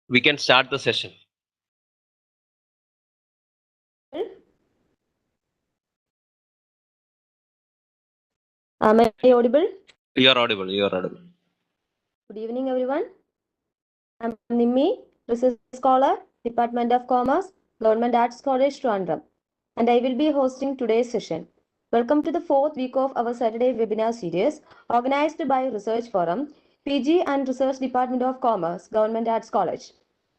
We can start the session. Am I audible? You are audible. You are audible. Good evening, everyone. I'm Nimmi, Research Scholar, Department of Commerce, Government Arts College, Trivandrum, and I will be hosting today's session. Welcome to the fourth week of our Saturday webinar series organized by Research Forum, PG and Research Department of Commerce, Government Arts College.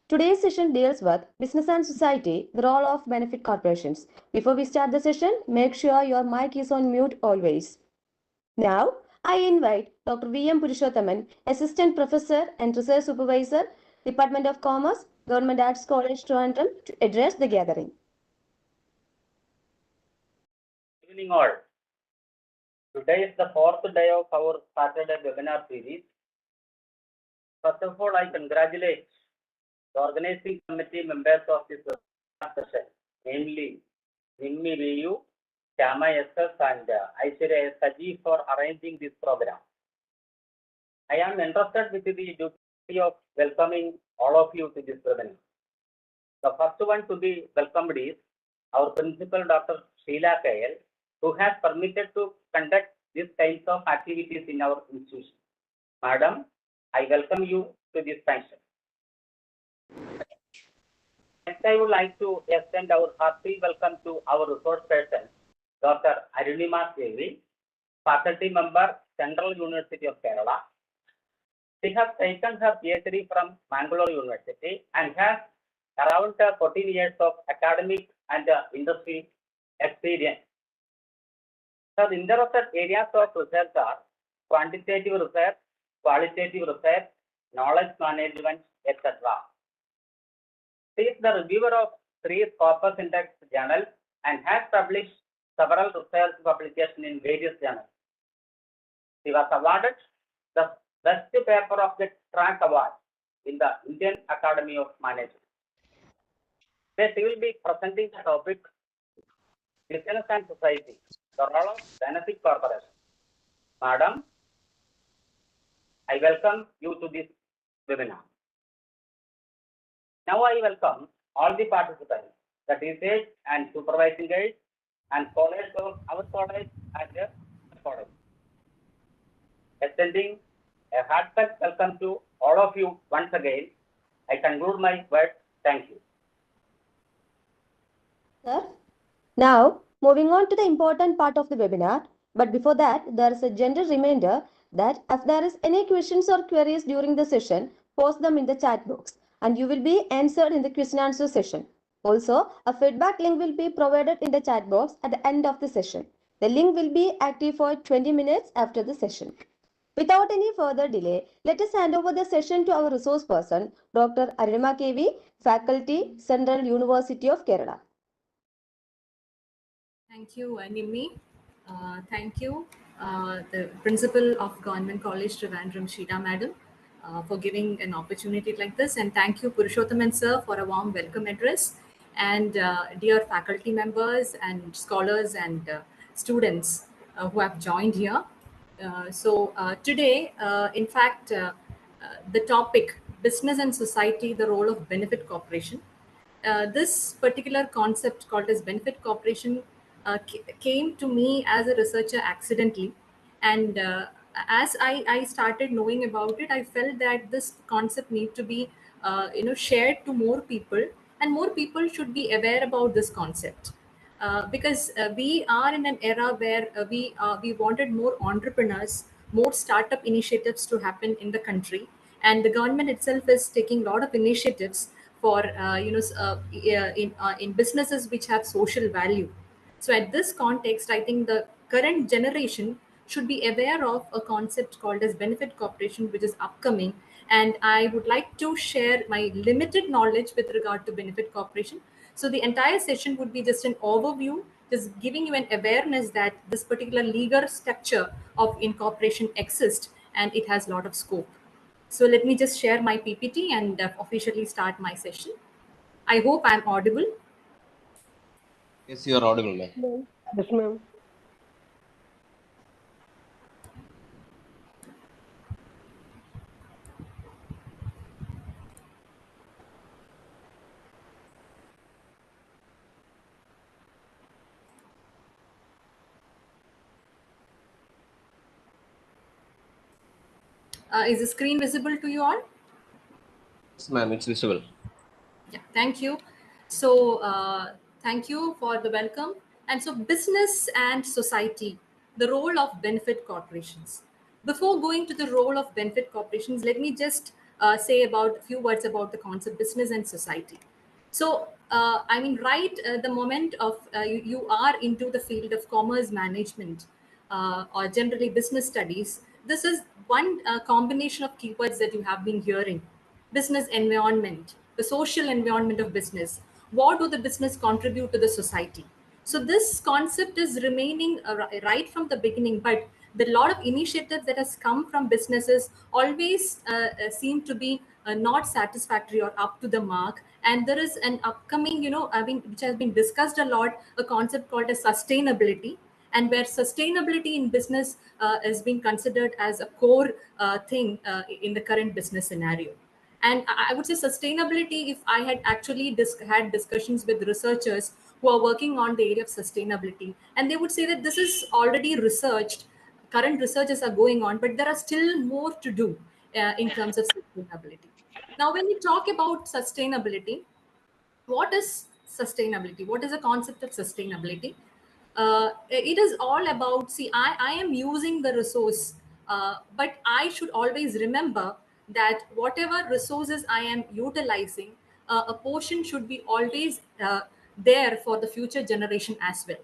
Today's session deals with business and society, the role of benefit corporations. Before we start the session, make sure your mic is on mute always. Now, I invite Dr. V.M. Purushothaman, Assistant Professor and Research Supervisor, Department of Commerce, Government Arts College, Trivandrum, to address the gathering. Good evening all. Today is the fourth day of our Saturday webinar series. First of all, I congratulate the organizing committee members of this session, namely Nimmi VU, Chama SS, and Aishwarya Saji for arranging this program. I am entrusted with the duty of welcoming all of you to this webinar. The first one to be welcomed is our principal, Dr. Sheila Kayal, who has permitted to conduct these kinds of activities in our institution. Madam, I welcome you to this function. Next, I would like to extend our hearty welcome to our resource person, Dr. Arunima Devi, faculty member, Central University of Kerala. She has taken her PhD from Mangalore University and has around 14 years of academic and industry experience. Her interested areas of research are quantitative research, qualitative research, knowledge management, etc. She is the reviewer of 3 Scopus Index journals and has published several research publications in various journals. She was awarded the Best Paper of the Track Award in the Indian Academy of Management. Today, she will be presenting the topic Business and Society, the role of benefit corporation. Madam, I welcome you to this webinar. Now I welcome all the participants, the teachers and supervising guides and scholars of our college and the college. Extending a heartfelt welcome to all of you once again. I conclude my words. Thank you. Sir, now moving on to the important part of the webinar. But before that, there is a gentle reminder that if there is any questions or queries during the session, post them in the chat box and you will be answered in the question and answer session. Also, a feedback link will be provided in the chat box at the end of the session. The link will be active for 20 minutes after the session. Without any further delay, let us hand over the session to our resource person, Dr. Arunima KV, Faculty, Central University of Kerala. Thank you, Nimmi. Thank you, the Principal of Government College Trivandrum, Sheeta Madam, for giving an opportunity like this. And thank you, Purushothaman Sir, for a warm welcome address. And dear faculty members and scholars and students who have joined here. Today, in fact, the topic, Business and Society, the Role of Benefit Corporation. This particular concept called as benefit corporation came to me as a researcher accidentally, and as I started knowing about it, I felt that this concept need to be shared to more people, and more people should be aware about this concept. Because we are in an era where we wanted more entrepreneurs, more startup initiatives to happen in the country, and the government itself is taking a lot of initiatives for in businesses which have social value. So at this context, I think the current generation should be aware of a concept called as benefit corporation, which is upcoming. And I would like to share my limited knowledge with regard to benefit corporation. So the entire session would be just an overview, just giving you an awareness that this particular legal structure of incorporation exists and it has a lot of scope. So let me just share my PPT and officially start my session. I hope I'm audible. Yes, you are audible, ma'am. Yes, ma'am. Is the screen visible to you all? Yes, ma'am, it's visible. Yeah, thank you. So thank you for the welcome. And so business and society, the role of benefit corporations. Before going to the role of benefit corporations, let me just say about a few words about the concept business and society. So, I mean, right the moment of you are into the field of commerce management or generally business studies, this is one combination of keywords that you have been hearing. Business environment, the social environment of business. What do the business contribute to the society? So this concept is remaining right from the beginning, but the lot of initiatives that has come from businesses always seem to be not satisfactory or up to the mark. And there is an upcoming, I mean, which has been discussed a lot, a concept called as sustainability, and where sustainability in business is being considered as a core thing in the current business scenario. And I would say sustainability, if I had actually had discussions with researchers who are working on the area of sustainability, and they would say that this is already researched, current researches are going on, but there are still more to do in terms of sustainability. Now, when we talk about sustainability, what is sustainability? What is the concept of sustainability? It is all about, see, I am using the resource, but I should always remember that whatever resources I am utilizing, a portion should be always there for the future generation as well.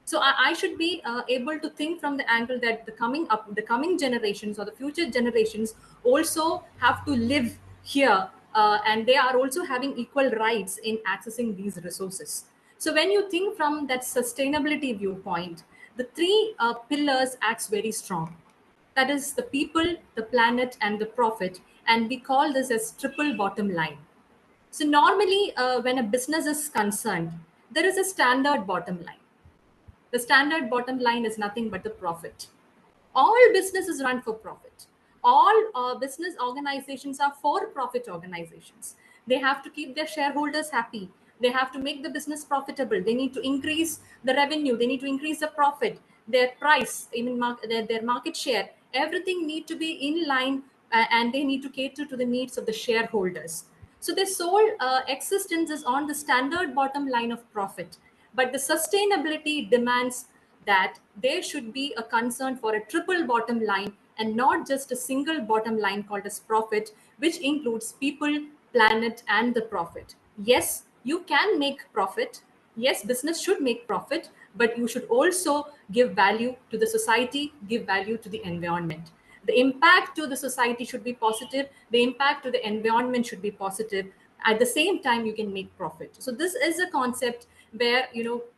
So I should be able to think from the angle that the coming generations or the future generations also have to live here, and they are also having equal rights in accessing these resources. So when you think from that sustainability viewpoint, the three pillars acts very strong. That is the people, the planet, and the profit, and we call this as triple bottom line. So normally, when a business is concerned, there is a standard bottom line. The standard bottom line is nothing but the profit. All businesses run for profit. All business organizations are for profit organizations. They have to keep their shareholders happy. They have to make the business profitable. They need to increase the revenue. They need to increase the profit, their price, even their market share. Everything need to be in line, and they need to cater to the needs of the shareholders. So their sole existence is on the standard bottom line of profit. But the sustainability demands that there should be a concern for a triple bottom line and not just a single bottom line called as profit, which includes people, planet, and the profit. Yes, you can make profit. Yes, business should make profit, but you should also give value to the society, give value to the environment. The impact to the society should be positive, the impact to the environment should be positive. At the same time, you can make profit. So this is a concept where,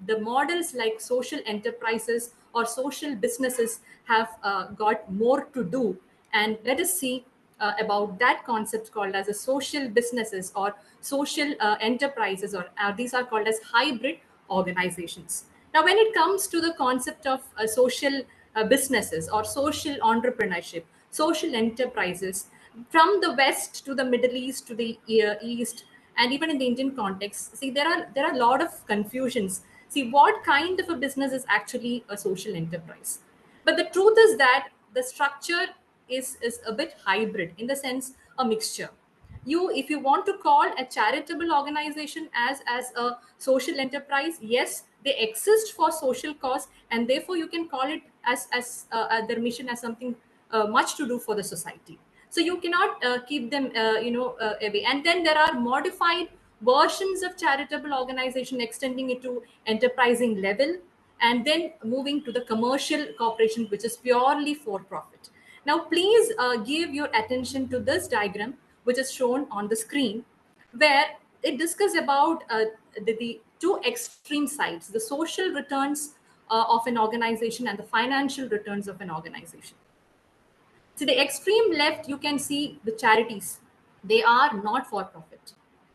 the models like social enterprises or social businesses have got more to do. And let us see about that concept called as a social businesses or social enterprises, or these are called as hybrid organizations. Now, when it comes to the concept of social businesses or social entrepreneurship, social enterprises, from the West to the Middle East to the East, and even in the Indian context, see, there are a lot of confusions. See, what kind of a business is actually a social enterprise? But the truth is that the structure is a bit hybrid, in the sense a mixture. If you want to call a charitable organization as a social enterprise, yes, they exist for social cause, and therefore you can call it as their mission as something much to do for the society. So you cannot keep them away. And then there are modified versions of charitable organization, extending it to enterprising level, and then moving to the commercial corporation, which is purely for profit. Now, please give your attention to this diagram, which is shown on the screen, where it discusses about the two extreme sides, the social returns of an organization and the financial returns of an organization. To the extreme left, you can see the charities. They are not for profit.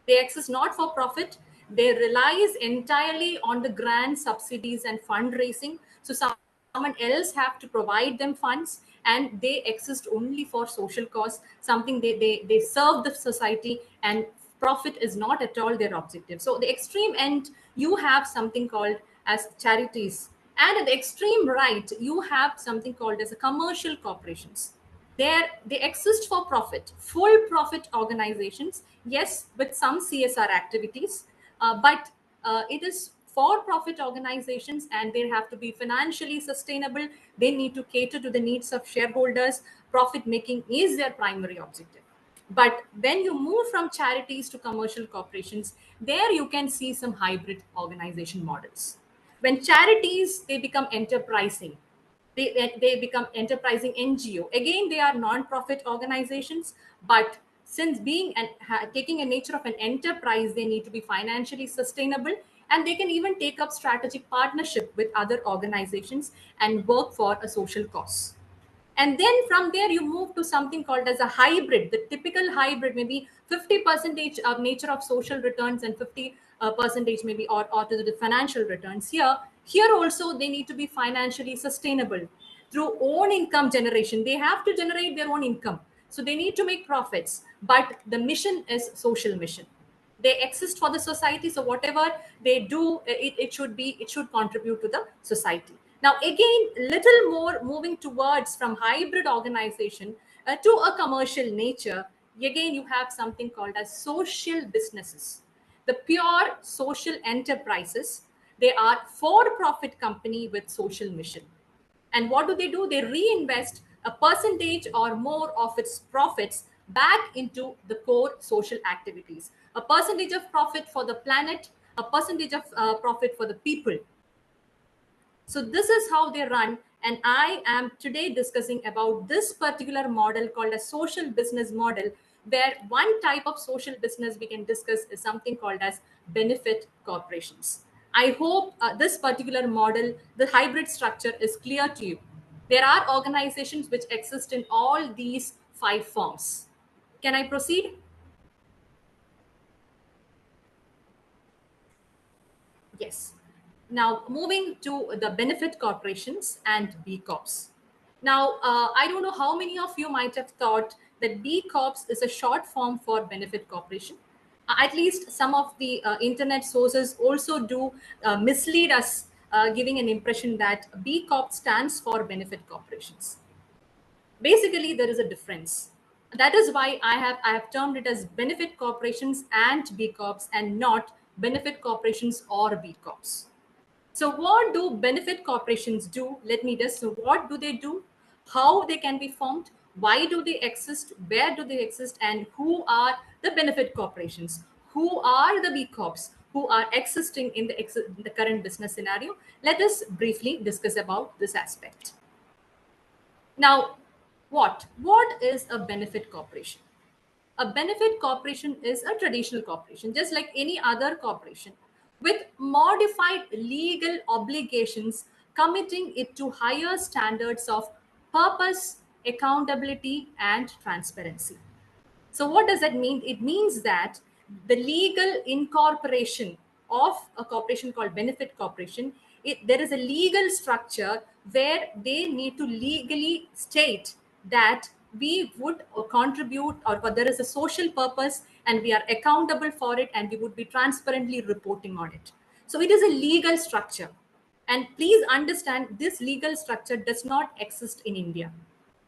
They exist not for profit. They relies entirely on the grant, subsidies, and fundraising. So someone else have to provide them funds, and they exist only for social cause, something they serve the society, and profit is not at all their objective. So the extreme end, you have something called as charities. And at the extreme right, you have something called as a commercial corporations. They exist for profit, full profit organizations, yes, with some CSR activities, but it is for profit organizations, and they have to be financially sustainable. They need to cater to the needs of shareholders. Profit making is their primary objective. But when you move from charities to commercial corporations, there you can see some hybrid organization models. When charities, they become enterprising, they become enterprising NGO. Again, they are non-profit organizations, but since being and taking a nature of an enterprise, they need to be financially sustainable, and they can even take up strategic partnership with other organizations and work for a social cause. And then from there you move to something called as a hybrid. The typical hybrid may be 50 percentage of nature of social returns and 50 percentage maybe or to the financial returns. Here also they need to be financially sustainable through own income generation. They have to generate their own income, so they need to make profits, but the mission is social mission. They exist for the society, so whatever they do, it should contribute to the society. Now again, little more moving towards from hybrid organization to a commercial nature. Again, you have something called as social businesses, the pure social enterprises. They are for profit company with social mission. And what do? They reinvest a percentage or more of its profits back into the core social activities. A percentage of profit for the planet, a percentage of profit for the people. So this is how they run. And I am today discussing about this particular model called a social business model, where one type of social business we can discuss is something called as benefit corporations. I hope this particular model, the hybrid structure, is clear to you. There are organizations which exist in all these 5 forms. Can I proceed? Yes. Now, moving to the benefit corporations and B Corps. Now, I don't know how many of you might have thought that B Corps is a short form for benefit corporation. At least some of the internet sources also do mislead us, giving an impression that B Corp stands for benefit corporations. Basically, there is a difference. That is why I have termed it as benefit corporations and B Corps, and not benefit corporations or B Corps. So what do benefit corporations do? Let me just, so what do they do? How they can be formed? Why do they exist? Where do they exist? And who are the benefit corporations? Who are the B Corps who are existing in the current business scenario? Let us briefly discuss about this aspect. Now, what is a benefit corporation? A benefit corporation is a traditional corporation, just like any other corporation, with modified legal obligations, committing it to higher standards of purpose, accountability, and transparency. So, what does that mean? It means that the legal incorporation of a corporation called benefit corporation, there is a legal structure where they need to legally state that we would contribute, or there is a social purpose and we are accountable for it, and we would be transparently reporting on it. So, it is a legal structure. And please understand, this legal structure does not exist in India.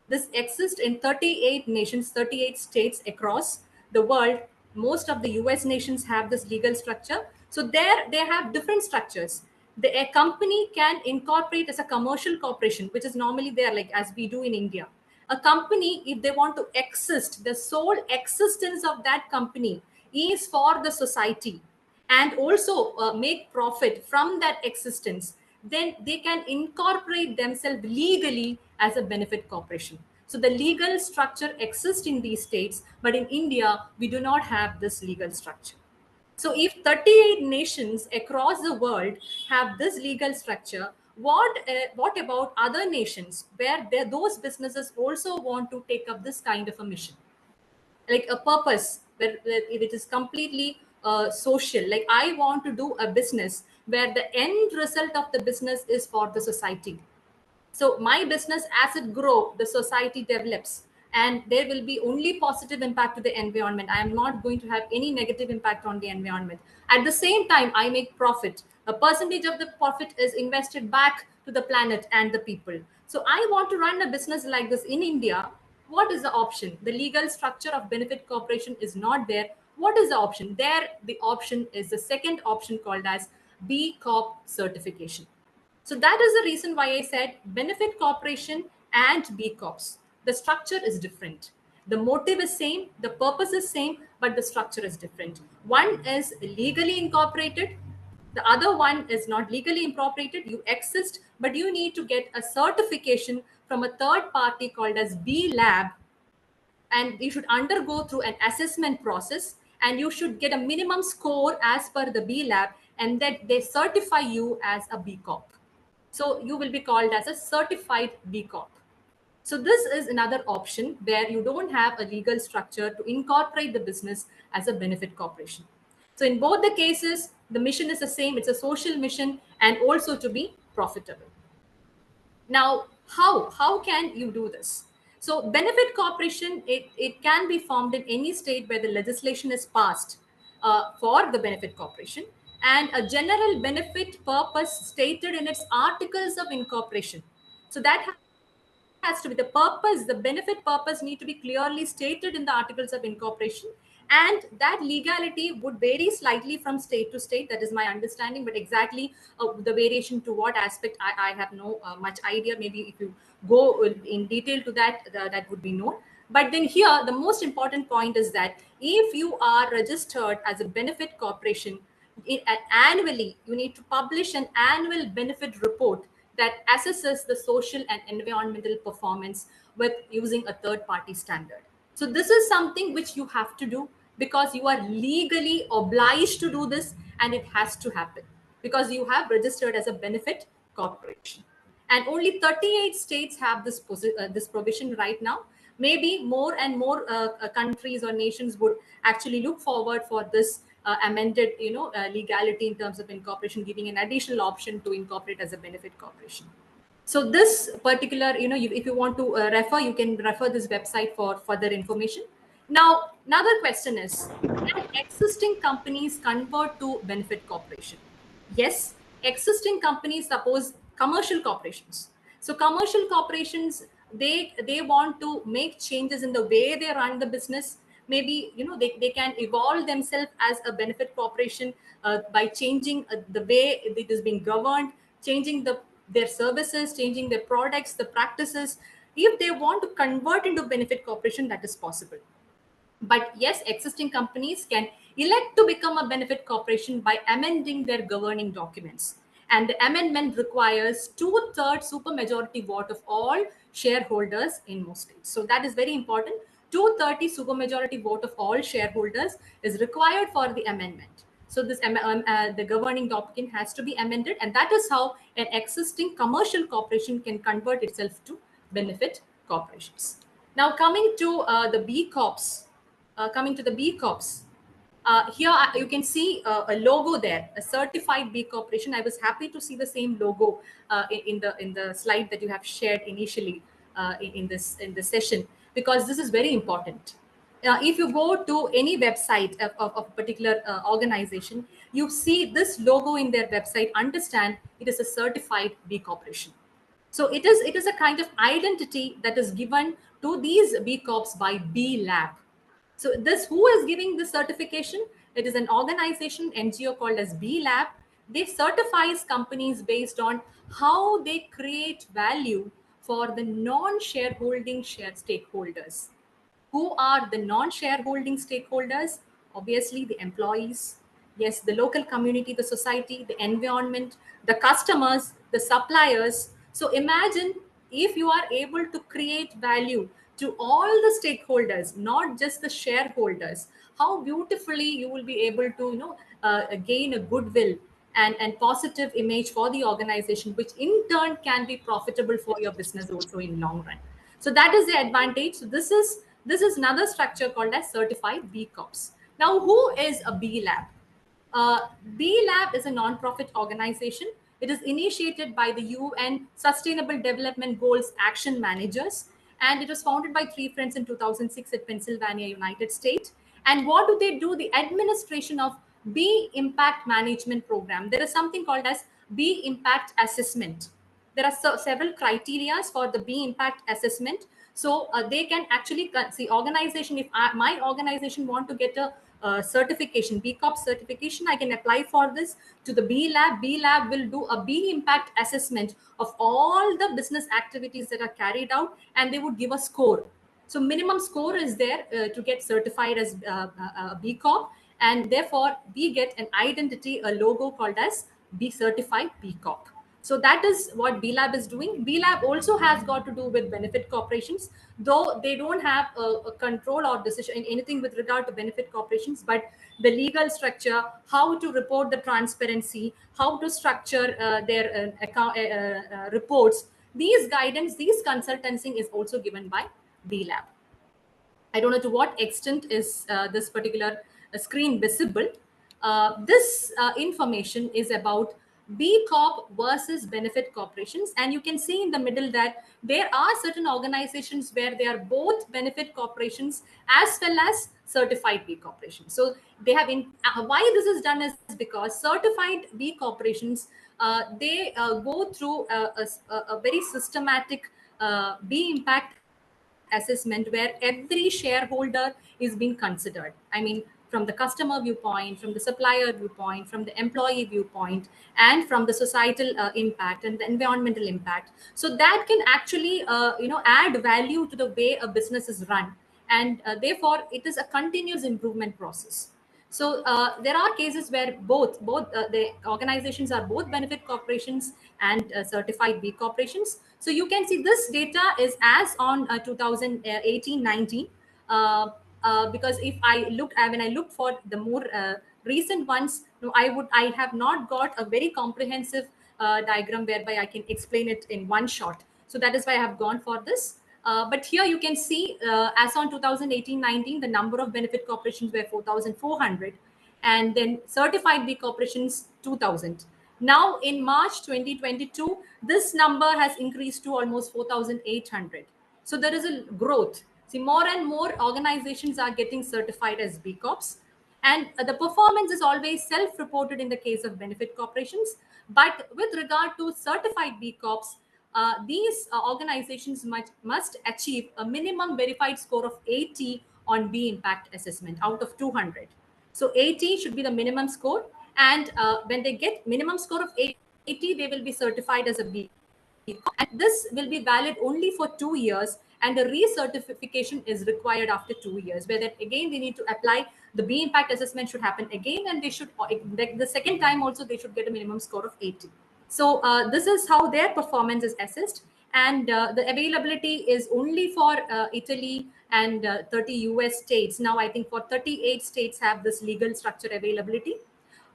This exists in 38 nations, 38 states across the world. Most of the US nations have this legal structure. So there they have different structures. A company can incorporate as a commercial corporation, which is normally there, like as we do in India. A company, if they want to exist, the sole existence of that company is for the society, and also make profit from that existence, then they can incorporate themselves legally as a benefit corporation. So the legal structure exists in these states, but in India, we do not have this legal structure. So if 38 nations across the world have this legal structure, what about other nations where those businesses also want to take up this kind of a mission? Like a purpose where it is completely social. Like I want to do a business where the end result of the business is for the society. So my business, as it grow, the society develops, and there will be only positive impact to the environment. I am not going to have any negative impact on the environment. At the same time, I make profit. A percentage of the profit is invested back to the planet and the people. So I want to run a business like this in India. What is the option? The legal structure of benefit corporation is not there. What is the option? There, the option is the second option called as B Corp certification. So that is the reason why I said benefit corporation and B Corps. The structure is different. The motive is same, the purpose is same, but the structure is different. One is legally incorporated. The other one is not legally incorporated. You exist, but you need to get a certification from a third party called as B Lab, and you should undergo through an assessment process, and you should get a minimum score as per the B Lab, and that they certify you as a B Corp. So you will be called as a certified B Corp. So this is another option where you don't have a legal structure to incorporate the business as a benefit corporation. So in both the cases, the mission is the same. It's a social mission and also to be profitable. Now, how can you do this? So benefit corporation, it can be formed in any state where the legislation is passed for the benefit corporation, and a general benefit purpose stated in its articles of incorporation. So that has to be the purpose, the benefit purpose need to be clearly stated in the articles of incorporation, and that legality would vary slightly from state to state. That is my understanding, but exactly the variation to what aspect, I have no much idea. Maybe if you go in detail to that, that would be known. But then here, the most important point is that if you are registered as a benefit corporation, annually you need to publish an annual benefit report that assesses the social and environmental performance with using a third party standard. So this is something which you have to do because you are legally obliged to do this, and it has to happen because you have registered as a benefit corporation. And only 38 states have this provision right now. Maybe more and more countries or nations would actually look forward for this amended legality in terms of incorporation, giving an additional option to incorporate as a benefit corporation. So this particular, if you want to refer, you can refer this website for further information. Now, another question is, can existing companies convert to benefit corporation? Yes, existing companies, suppose commercial corporations. So commercial corporations, they want to make changes in the way they run the business. Maybe they can evolve themselves as a benefit corporation by changing the way it is being governed, changing their services, changing their products, the practices. If they want to convert into benefit corporation, that is possible. But yes, existing companies can elect to become a benefit corporation by amending their governing documents. And the amendment requires 2/3 supermajority vote of all shareholders in most states. So that is very important. 230 supermajority vote of all shareholders is required for the amendment. So this the governing document has to be amended, and that is how an existing commercial corporation can convert itself to benefit corporations. Now coming to the B Corps, here you can see a logo there, a certified B corporation. I was happy to see the same logo in the slide that you have shared initially in this session, because this is very important. If you go to any website of a particular organization, you see this logo in their website. Understand it is a certified B corporation. So it is a kind of identity that is given to these B Corps by B Lab. So this, who is giving this certification? It is an organization, NGO called as B Lab. They certifies companies based on how they create value for the non-shareholding share stakeholders. Who are the non-shareholding stakeholders? Obviously, the employees, yes, the local community, the society, the environment, the customers, the suppliers. So imagine if you are able to create value to all the stakeholders, not just the shareholders, how beautifully you will be able to gain a goodwill and positive image for the organization, which in turn can be profitable for your business also in long run. So that is the advantage. So this is another structure called as certified B Corps. Now, who is a B Lab? B Lab is a non-profit organization. It is initiated by the UN Sustainable Development Goals Action Managers, and it was founded by three friends in 2006 at Pennsylvania, United States. And what do they do? The administration of B Impact Management Program. There is something called as B Impact Assessment. There are several criteria for the B Impact Assessment. So they can actually see organization. If my organization want to get a certification, B Corp certification, I can apply for this to the B Lab. B Lab will do a B Impact assessment of all the business activities that are carried out, and they would give a score. So minimum score is there to get certified as B Corp, and therefore we get an identity, a logo called as B Certified B Corp. So that is what B Lab is doing. B Lab also has got to do with benefit corporations, though they don't have a control or decision in anything with regard to benefit corporations, but the legal structure, how to report the transparency, how to structure their account reports, these guidance, these consultancy is also given by B Lab. I don't know to what extent is this particular screen visible. This information is about B Corp versus benefit corporations. And you can see in the middle that there are certain organizations where they are both benefit corporations as well as certified B corporations. So they have why this is done is because certified B corporations, they go through a very systematic B impact assessment where every shareholder is being considered. I mean, from the customer viewpoint, from the supplier viewpoint, from the employee viewpoint, and from the societal impact and the environmental impact. So that can actually, add value to the way a business is run, and therefore it is a continuous improvement process. So there are cases where both the organizations are both benefit corporations and certified B corporations. So you can see this data is as on 2018-19. Because if I look, when I look for the more recent ones, no, I have not got a very comprehensive diagram whereby I can explain it in one shot. So that is why I have gone for this. But here you can see as on 2018-19, the number of benefit corporations were 4,400, and then certified B corporations 2,000. Now in March 2022, this number has increased to almost 4,800. So there is a growth. See, more and more organizations are getting certified as B Corps. And the performance is always self-reported in the case of benefit corporations. But with regard to certified B Corps, these organizations must achieve a minimum verified score of 80 on B impact assessment out of 200. So 80 should be the minimum score. And when they get minimum score of 80, they will be certified as a B. And this will be valid only for 2 years, and the recertification is required after 2 years, where that again they need to apply the B impact assessment should happen again, and they should, the second time also, they should get a minimum score of 80. So this is how their performance is assessed. And the availability is only for Italy and 30 US states. Now I think for 38 states have this legal structure availability.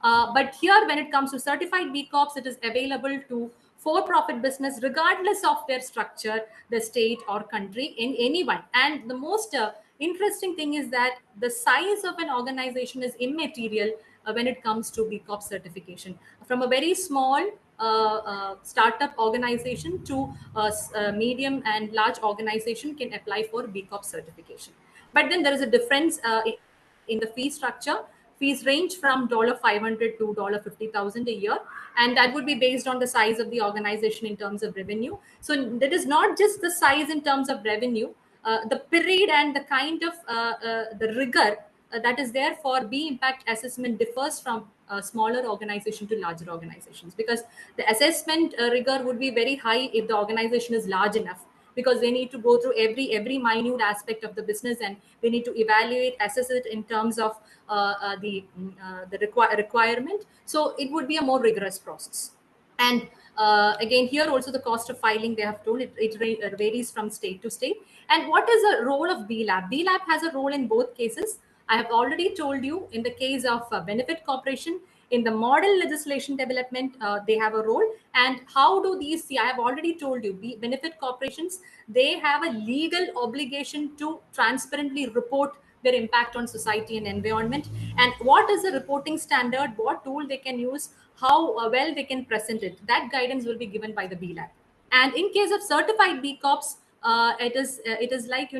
But here, when it comes to certified B Corps, it is available to for-profit business, regardless of their structure, the state or country, in anyone. And the most interesting thing is that the size of an organization is immaterial when it comes to B Corp certification. From a very small startup organization to a medium and large organization can apply for B Corp certification. But then there is a difference in the fee structure. Fees range from $500 to $50,000 a year, and that would be based on the size of the organization in terms of revenue. So that is not just the size in terms of revenue, the period and the kind of the rigor that is there for B impact assessment differs from smaller organization to larger organizations, because the assessment rigor would be very high if the organization is large enough, because they need to go through every minute aspect of the business, and they need to evaluate, assess it in terms of the requirement. So it would be a more rigorous process. And again, here also the cost of filing, they have told it varies from state to state. And what is the role of B Lab? B Lab has a role in both cases. I have already told you in the case of benefit corporation, in the model legislation development, they have a role. And how do these see? I have already told you, benefit corporations, they have a legal obligation to transparently report their impact on society and environment. And what is the reporting standard, what tool they can use, how well they can present it, that guidance will be given by the B Lab. And in case of certified B Corps, it is like,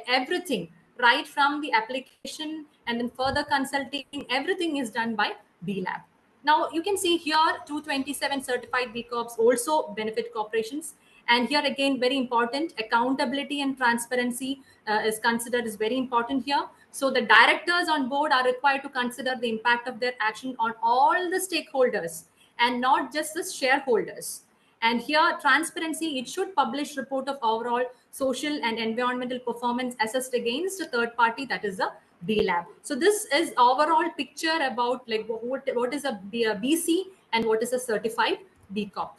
everything, right from the application and then further consulting, everything is done by B Lab. Now you can see here 227 certified B Corps also benefit corporations. And here again, very important, accountability and transparency is considered as very important here. So the directors on board are required to consider the impact of their action on all the stakeholders and not just the shareholders. And here, transparency, it should publish report of overall social and environmental performance assessed against a third party, that is a B Lab. So this is overall picture about like what is a BC and what is a certified B Corp.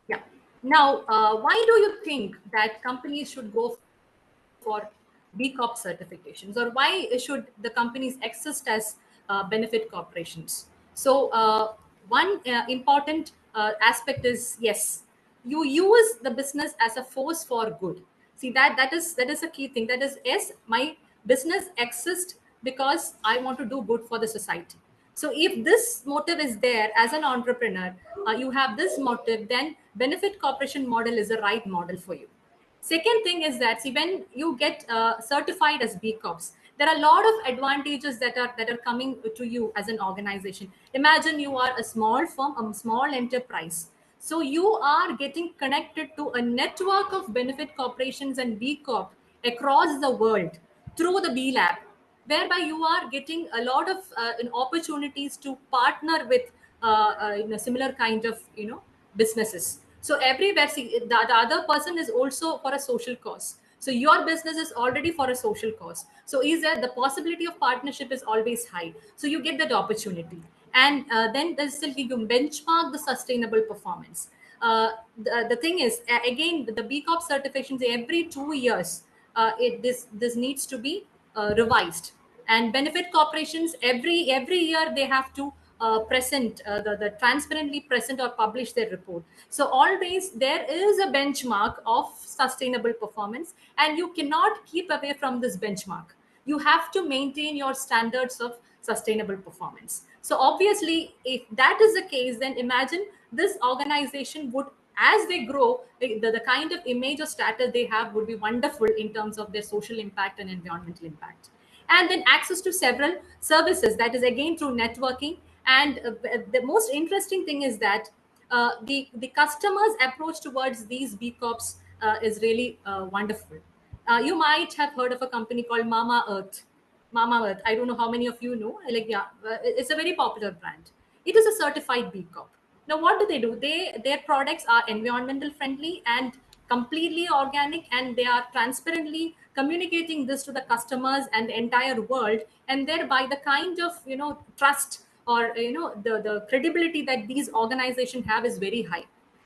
Yeah. Now, why do you think that companies should go for B Corp certifications, or why should the companies exist as benefit corporations. So one important aspect is, yes, you use the business as a force for good. See, that is a key thing. That is, yes, my business exists because I want to do good for the society. So if this motive is there as an entrepreneur, you have this motive, then benefit corporation model is the right model for you. Second thing is that, see, when you get certified as B Corps, there are a lot of advantages that are coming to you as an organization. Imagine you are a small firm, a small enterprise. So you are getting connected to a network of benefit corporations and B Corp across the world through the B Lab, whereby you are getting a lot of opportunities to partner with similar kind of businesses. So everywhere, see, the other person is also for a social cause. So your business is already for a social cause. So is there the possibility of partnership is always high. So you get that opportunity. And then there's still you benchmark the sustainable performance. The thing is, again, the B Corp certifications every 2 years, this needs to be revised. And benefit corporations every year they have to present the transparently present or publish their report. So always there is a benchmark of sustainable performance, and you cannot keep away from this benchmark. You have to maintain your standards of sustainable performance. So obviously, if that is the case, then imagine this organization would, as they grow, the kind of image or status they have would be wonderful in terms of their social impact and environmental impact. And then access to several services, that is again through networking. And the most interesting thing is that the customers approach towards these B Corps is really wonderful. You might have heard of a company called Mama Earth. Mama Earth. I don't know how many of you know. Like, yeah, it's a very popular brand. It is a certified B Corp. Now, what do? Their products are environmental friendly and completely organic, and they are transparently communicating this to the customers and the entire world, and thereby the kind of trust or the credibility that these organizations have is very high.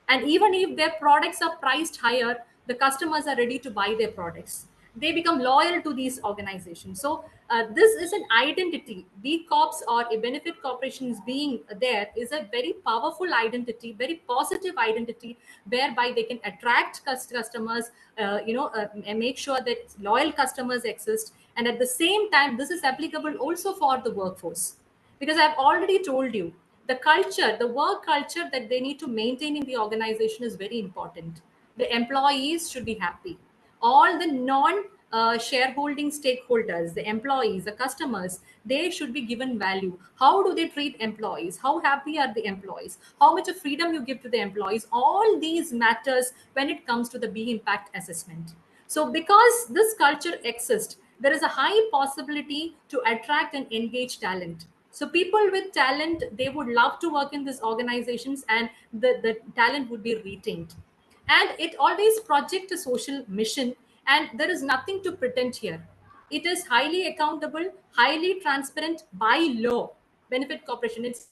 And even if their products are priced higher, the customers are ready to buy their products. They become loyal to these organizations. So this is an identity. B Corps or a benefit corporations being there is a very powerful identity, very positive identity, whereby they can attract customers, and make sure that loyal customers exist. And at the same time, this is applicable also for the workforce, because I've already told you, the work culture that they need to maintain in the organization is very important. The employees should be happy. All the non shareholding stakeholders, the employees, the customers, they should be given value. How do they treat employees? How happy are the employees? How much of freedom you give to the employees? All these matters when it comes to the B impact assessment. So because this culture exists, there is a high possibility to attract and engage talent. So people with talent, they would love to work in these organizations, and the talent would be retained. And it always project a social mission, and there is nothing to pretend here. It is highly accountable, highly transparent by law. Benefit corporation, it's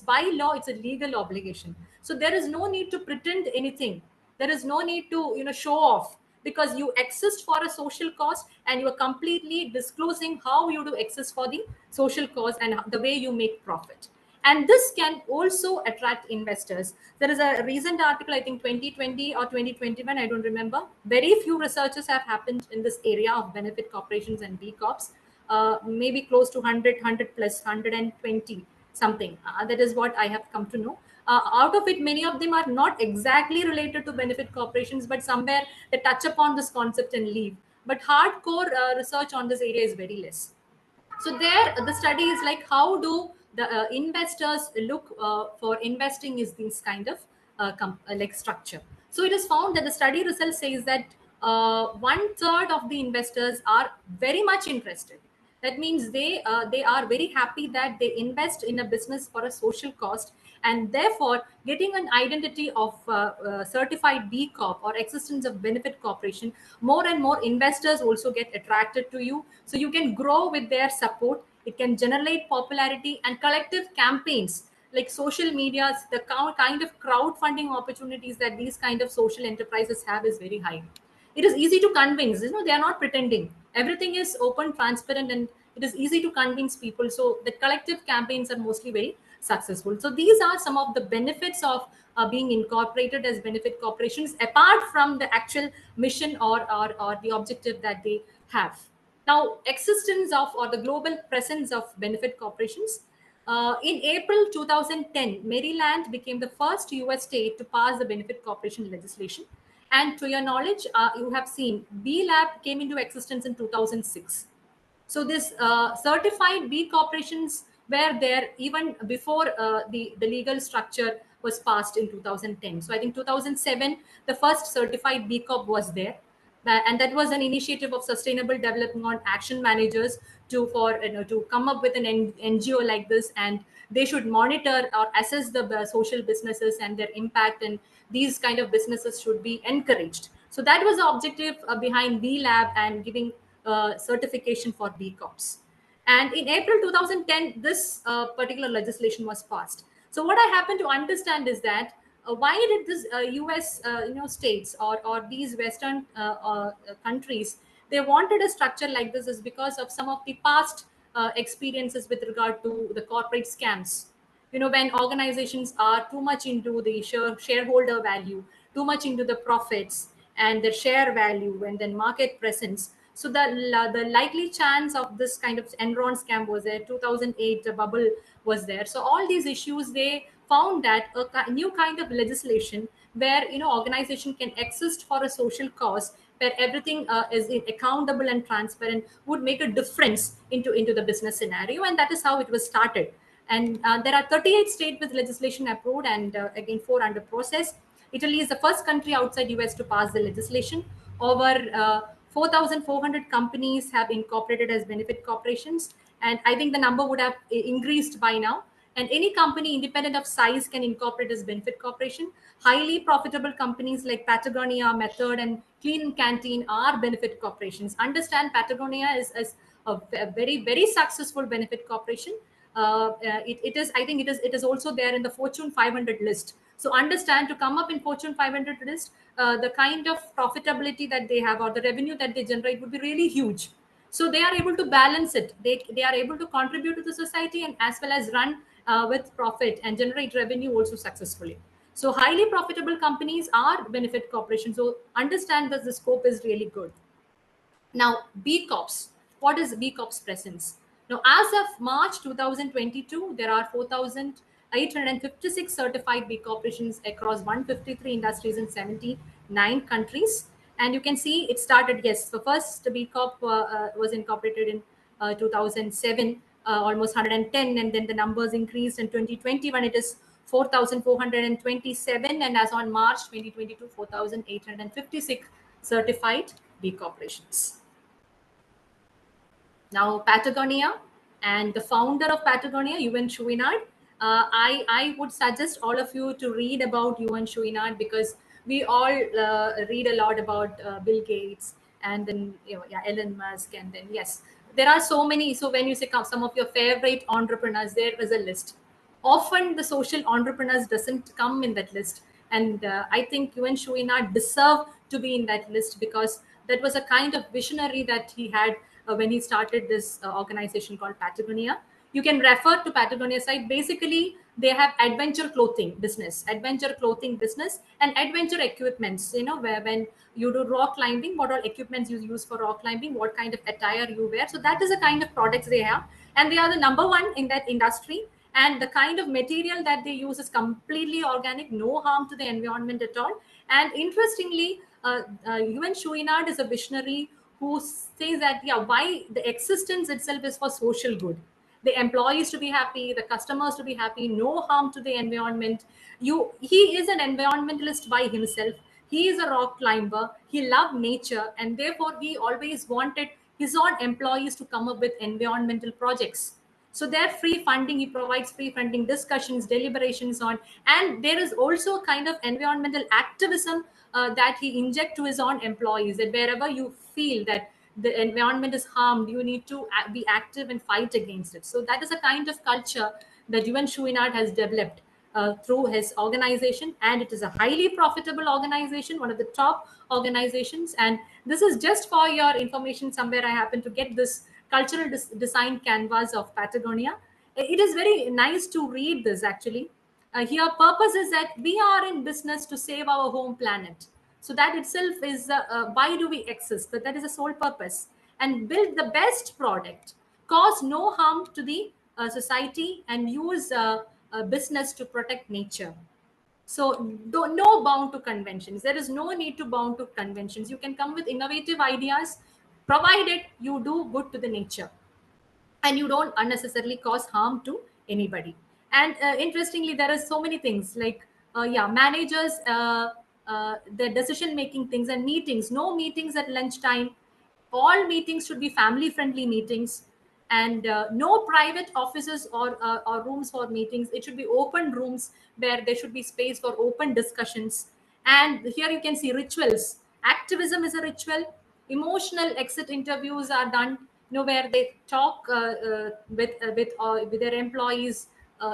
by law, it's a legal obligation. So there is no need to pretend anything. There is no need to show off, because you exist for a social cause, and you are completely disclosing how you do exist for the social cause and the way you make profit. And this can also attract investors. There is a recent article, I think 2020 or 2021, I don't remember. Very few researches have happened in this area of benefit corporations and B Corps. Maybe close to 100 plus 120 something. That is what I have come to know. Out of it, many of them are not exactly related to benefit corporations, but somewhere they touch upon this concept and leave. But hardcore research on this area is very less. So there the study is like, how do the investors look for investing is this kind of like structure. So it is found that the study result says that 1/3 of the investors are very much interested. That means they are very happy that they invest in a business for a social cost, and therefore getting an identity of certified B Corp or existence of benefit corporation, more and more investors also get attracted to you. So you can grow with their support. It can generate popularity and collective campaigns like social medias. The kind of crowdfunding opportunities that these kind of social enterprises have is very high. It is easy to convince. They are not pretending. Everything is open, transparent, and It is easy to convince people. So the collective campaigns are mostly very successful. So these are some of the benefits of being incorporated as benefit corporations, apart from the actual mission or the objective that they have. Now, existence of or the global presence of benefit corporations. In April 2010, Maryland became the first US state to pass the benefit corporation legislation. And to your knowledge, you have seen B Lab came into existence in 2006. So this certified B corporations were there even before the legal structure was passed in 2010. So I think 2007, the first certified B Corp was there. And that was an initiative of Sustainable Development Action Managers to come up with an NGO like this, and they should monitor or assess the social businesses and their impact, and these kind of businesses should be encouraged. So that was the objective behind B Lab and giving certification for B Corps. And in April 2010, this particular legislation was passed. So what I happen to understand is that why did this US states or these Western countries, they wanted a structure like this is because of some of the past experiences with regard to the corporate scams. When organizations are too much into the shareholder value, too much into the profits and their share value and then market presence. So the likely chance of this kind of Enron scam was there. 2008 the bubble was there. So all these issues, they found that a new kind of legislation where organization can exist for a social cause, where everything is accountable and transparent, would make a difference into the business scenario. And that is how it was started. And there are 38 states with legislation approved, and again 4 under process. Italy is the first country outside US to pass the legislation. Over 4,400 companies have incorporated as benefit corporations, and I think the number would have increased by now. And any company independent of size can incorporate as benefit corporation. Highly profitable companies like Patagonia, Method, and Clean Canteen are benefit corporations. Understand, Patagonia is a very, very successful benefit corporation. It is, I think it is also there in the Fortune 500 list. So understand, to come up in Fortune 500 list, the kind of profitability that they have or the revenue that they generate would be really huge. So they are able to balance it. They are able to contribute to the society and as well as run with profit and generate revenue also successfully. So highly profitable companies are benefit corporations. So understand that the scope is really good. Now, B Corps. What is B Corps presence? Now, as of March 2022, there are 4,856 certified B corporations across 153 industries in 79 countries. And you can see it started, yes, the first B Corp was incorporated in 2007, almost 110, and then the numbers increased in 2021. It is 4,427, and as on March 2022, 4,856 certified B corporations. Now, Patagonia and the founder of Patagonia, Yuval Chouinard. I would suggest all of you to read about Yuval Chouinard, because we all read a lot about Bill Gates and then Elon Musk, and then yes, there are so many. So when you say some of your favorite entrepreneurs, there is a list. Often the social entrepreneurs doesn't come in that list, and I think Yuval Chouinard deserve to be in that list, because that was a kind of visionary that he had when he started this organization called Patagonia. You can refer to Patagonia site. Basically, they have adventure clothing business and adventure equipments, where when you do rock climbing, what all equipments you use for rock climbing, what kind of attire you wear. So that is the kind of products they have, and they are the number one in that industry. And the kind of material that they use is completely organic, no harm to the environment at all. And interestingly, Yuval Chouinard is a visionary who says that why the existence itself is for social good, the employees to be happy, the customers to be happy, no harm to the environment. He is an environmentalist by himself. He is a rock climber. He loved nature, and therefore he always wanted his own employees to come up with environmental projects. So they're free funding. He provides free funding, discussions, deliberations on, and there is also a kind of environmental activism that he inject to his own employees, that wherever you feel that the environment is harmed, you need to be active and fight against it. So that is a kind of culture that Yuval Chouinard has developed through his organization, and it is a highly profitable organization, one of the top organizations. And this is just for your information. Somewhere I happen to get this cultural design canvas of Patagonia. It is very nice to read this actually. Here, purpose is that we are in business to save our home planet. So that itself is why do we exist? That is the sole purpose. And build the best product, cause no harm to the society, and use business to protect nature. So no bound to conventions. There is no need to bound to conventions. You can come with innovative ideas, provided you do good to the nature and you don't unnecessarily cause harm to anybody. And interestingly, there are so many things like managers, the decision making things and meetings. No meetings at lunchtime. All meetings should be family friendly meetings, and no private offices or rooms for meetings. It should be open rooms where there should be space for open discussions. And here you can see rituals. Activism is a ritual. Emotional exit interviews are done, where they talk with their employees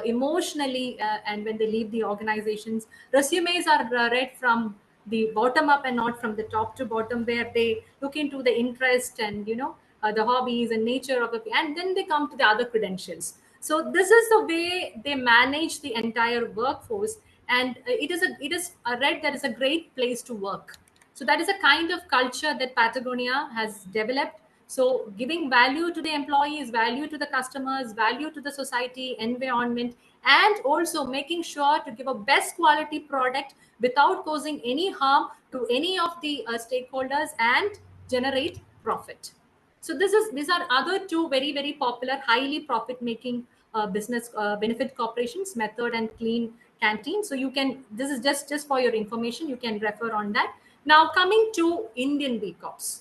emotionally, and when they leave the organizations. Resumes are read from the bottom up and not from the top to bottom, where they look into the interest and the hobbies and nature of the, and then they come to the other credentials. So this is the way they manage the entire workforce. And it is read that is a great place to work. So that is a kind of culture that Patagonia has developed. So giving value to the employees, value to the customers, value to the society, environment, and also making sure to give a best quality product without causing any harm to any of the stakeholders, and generate profit. So these are other two very popular, highly profit making business benefit corporations, Method and Clean Canteen. So you can, this is just for your information, you can refer on that. Now coming to Indian B Corps.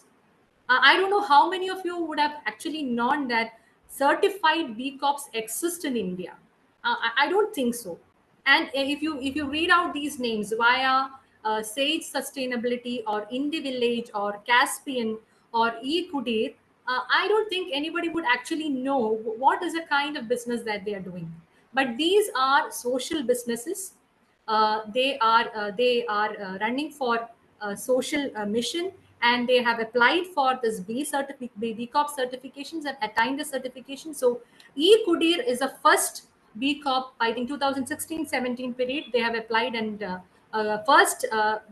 I don't know how many of you would have actually known that certified B Corps exist in India. I don't think so. And if you read out these names via Sage Sustainability or Indie Village or Caspian or E-Kudir, I don't think anybody would actually know what is the kind of business that they are doing. But these are social businesses. They are running for social mission, and they have applied for this B Corp certifications and attained the certification. So E-Kudir is a first B Corp, I think 2016-17 period. They have applied, and first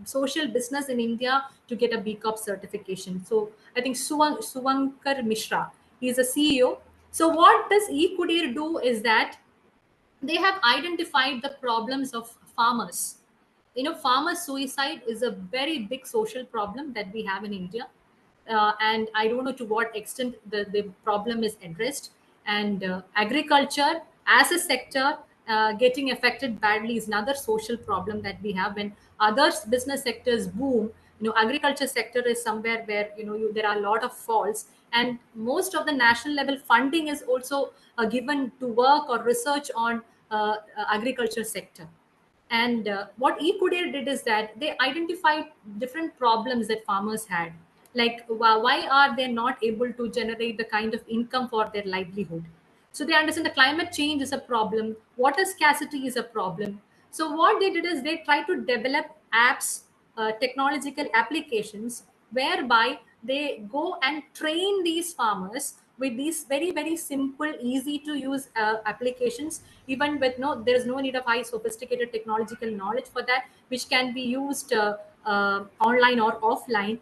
social business in India to get a B Corp certification. So I think Suvankar Mishra, he is a CEO. So what does E-Kudir do is that they have identified the problems of farmers. Farmer suicide is a very big social problem that we have in India. And I don't know to what extent the problem is addressed. And agriculture as a sector getting affected badly is another social problem that we have. When other business sectors boom, agriculture sector is somewhere where there are a lot of faults, and most of the national level funding is also given to work or research on agriculture sector. And what E-Kudir did is that they identified different problems that farmers had, like why are they not able to generate the kind of income for their livelihood. So they understand the climate change is a problem, water scarcity is a problem. So what they did is they tried to develop apps, technological applications, whereby they go and train these farmers with these very simple, easy to use applications. Even with there is no need of high sophisticated technological knowledge for that, which can be used online or offline,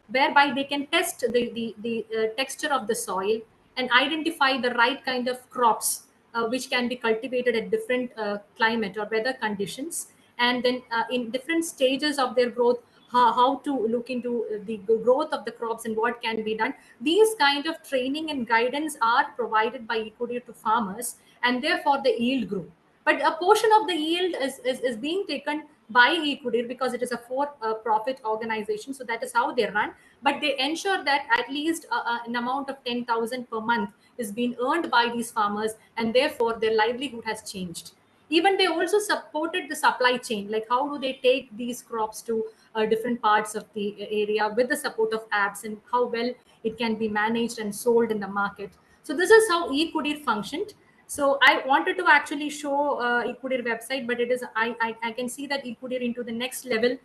whereby they can test the texture of the soil and identify the right kind of crops which can be cultivated at different climate or weather conditions. And then in different stages of their growth, how to look into the growth of the crops and what can be done. These kind of training and guidance are provided by E-Kudir to farmers, and therefore the yield grew. But a portion of the yield is being taken by E-Kudir because it is a for-profit organization. So that is how they run. But they ensure that at least an amount of 10,000 per month is being earned by these farmers, and therefore their livelihood has changed. Even they also supported the supply chain, like how do they take these crops to different parts of the area with the support of apps, and how well it can be managed and sold in the market. So this is how E-Kudir functioned. So I wanted to actually show E-Kudir website, but it is I can see that E-Kudir into the next level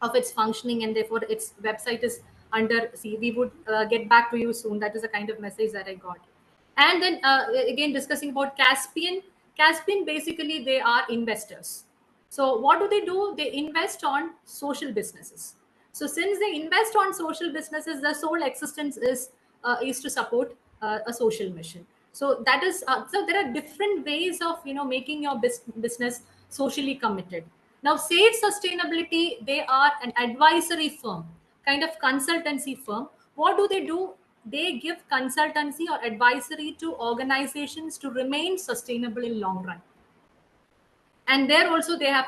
of its functioning, and therefore its website is under, see, we would get back to you soon. That is the kind of message that I got. And then again, discussing about Caspian. Caspian, basically, they are investors. So what do? They invest on social businesses. So since they invest on social businesses, their sole existence is to support a social mission. So that is so there are different ways of making your business socially committed. Now, Sage Sustainability, they are an advisory firm, kind of consultancy firm. What do? They give consultancy or advisory to organizations to remain sustainable in long run. And there also they have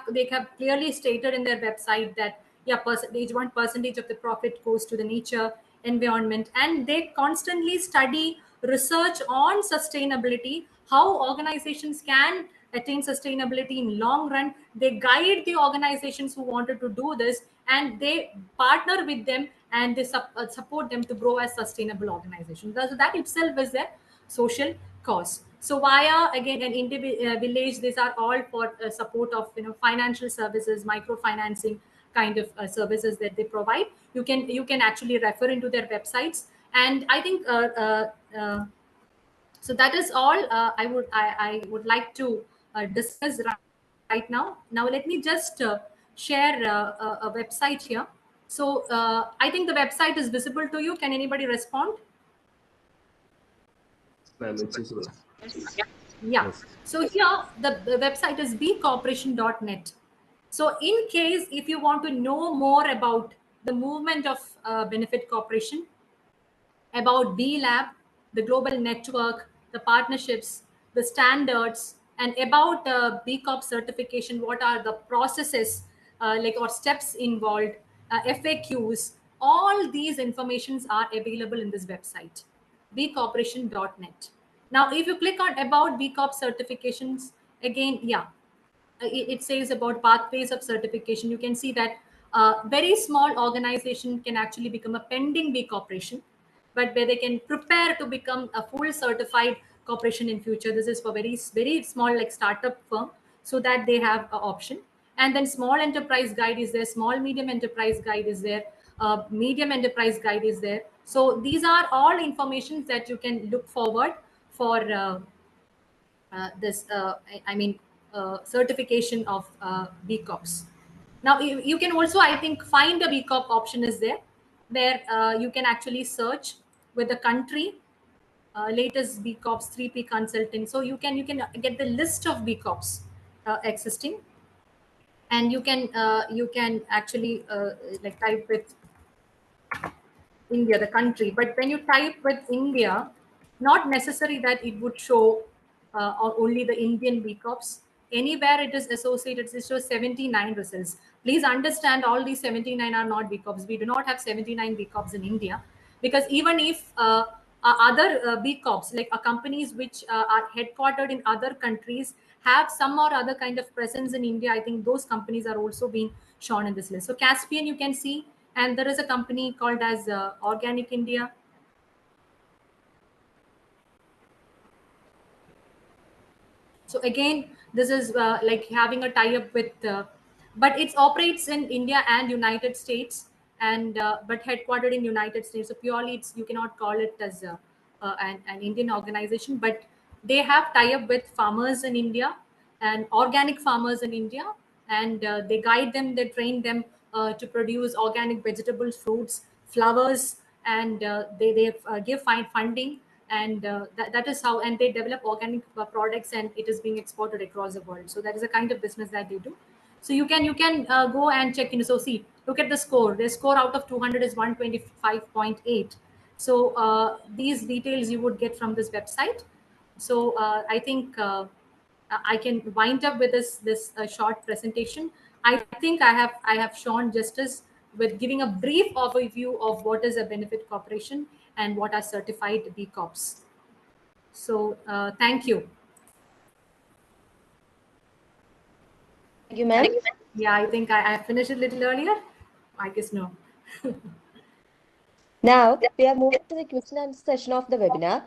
clearly stated in their website that, yeah, percentage 1% of the profit goes to the nature environment, and they constantly study research on sustainability, how organizations can attain sustainability in long run. They guide the organizations who wanted to do this, and they partner with them, and they support them to grow as sustainable organizations. So that itself is their social cause. So via, again, an village, these are all for support of financial services, microfinancing kind of services that they provide. You can actually refer into their websites. And I think so that is all I would like to discuss right now. Now let me just share a website here. So I think the website is visible to you. Can anybody respond? Ma'am, it's visible. Yeah. Yes. So here the website is bcorporation.net. So in case if you want to know more about the movement of Benefit Corporation, about B Lab, the global network, the partnerships, the standards, and about B Corp certification, what are the processes or steps involved, FAQs, all these informations are available in this website, bcorporation.net. Now, if you click on about B Corp certifications, again, yeah, it says about pathways of certification. You can see that very small organization can actually become a pending B Corporation, but where they can prepare to become a full certified corporation in future. This is for very small, like startup firm, so that they have an option. And then small enterprise guide is there, small medium enterprise guide is there, medium enterprise guide is there. So these are all information that you can look forward for this certification of B Corps. Now you can also, I think, find a B Corp option is there, where you can actually search with the country, latest B Corps 3P consulting. So you can get the list of B Corps existing, and you can actually like type with India, the country. But when you type with India, not necessary that it would show only the Indian B Corps. Anywhere it is associated, it shows 79 results. Please understand, all these 79 are not B Corps. We do not have 79 B Corps in India, because even if other B Corps, like companies which are headquartered in other countries, have some or other kind of presence in India, I think those companies are also being shown in this list. So Caspian, you can see, and there is a company called as Organic India. So again, this is like having a tie-up with, but it operates in India and United States, and but headquartered in United States. So purely, you cannot call it as an Indian organization, but they have tie-up with farmers in India and organic farmers in India, and they guide them, they train them to produce organic vegetables, fruits, flowers, and they give funding, and that is how, and they develop organic products, and it is being exported across the world. So that is a kind of business that they do. So you can go and check in. So see, look at the score. Their score out of 200 is 125.8. So these details you would get from this website. So I think I can wind up with this short presentation. I think I have shown justice with giving a brief overview of what is a benefit corporation and what are certified B Corps. So thank you. Thank you, ma'am. Yeah, I think I finished a little earlier. I guess no. Now we are moving to the question and answer session of the webinar.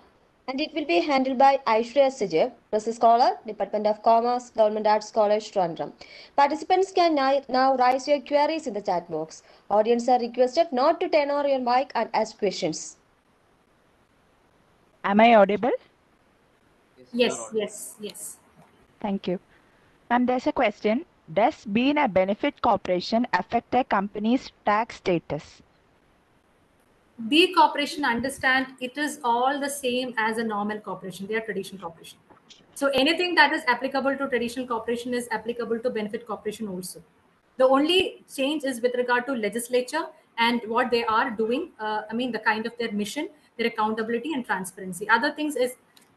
And it will be handled by Aishwarya Sijay, Research Scholar, Department of Commerce, Government Arts College, Trivandrum. Participants can now raise your queries in the chat box. Audience are requested not to turn on your mic and ask questions. Am I audible? Yes, you are Yes, audible. yes, yes. Thank you. Ma'am, there's a question. Does being a benefit corporation affect a company's tax status? B corporation, understand it is all the same as a normal corporation. They are traditional corporation. So anything that is applicable to traditional corporation is applicable to benefit corporation also. The only change is with regard to legislature and what they are doing. I mean, the kind of their mission, their accountability and transparency. Other things is,